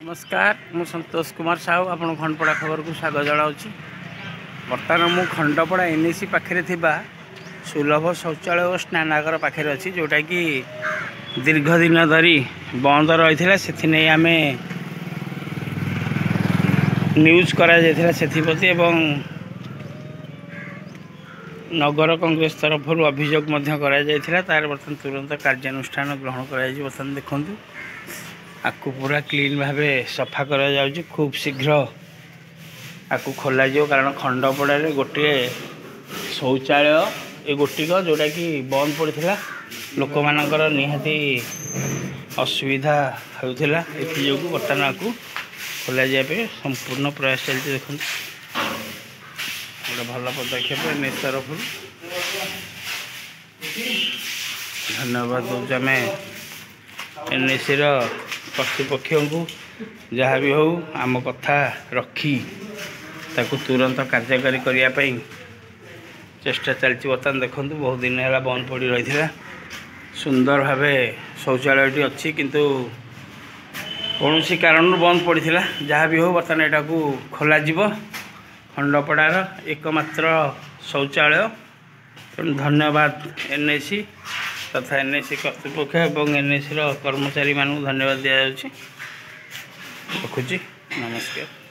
नमस्कार मु संतोष कुमार साहू आपण खंडपड़ा खबर को स्वागत जनाऊँ। बर्तमान मु खंडपड़ा एनएसी पाखे सुलभ शौचालय और स्नानागार पाखे अच्छी जोटा कि दीर्घ दिन धरी बंद रही है। आम न्यूज कराप्रति एवं नगर कांग्रेस तरफ अभियोग तार बर्तमान तुरंत कार्यानुष्ठान ग्रहण कर बर्तमान देखूँ आपको पूरा क्लीन भाव सफा करा जाउछि। खूब शीघ्र आपको खोल कारण खंडपड़ा गोटे शौचालय ये गोटिक जोटा कि बंद पड़ा लोक मानकर निहाती असुविधा होता जो बर्तमान आपको खोल जाए संपूर्ण प्रयास चलती। देखो गोटे भल पदक्षेप एनएस तरफ धन्यवाद दूँ आम एनएसी कर्तृपक्ष को जहाँ भी हो आम कथा रखी ताकू तुरंत कार्यकारी करने चेष्टा चलती। बर्तमान देखो बहुत दिन है बंद पड़ रही है। सुंदर भाव शौचालय अच्छी किंतु कौन सी कारण बंद पड़ा जहाँ भी हो बर्तमान यहाँ को खोल खंडपड़ार एकमात्र शौचालय। तेणु धन्यवाद एनएसी तथा एनएसी कर्तृपक्ष एवं एनएसी कर्मचारी मानू धन्यवाद दि जाऊँगी। रखुची नमस्कार।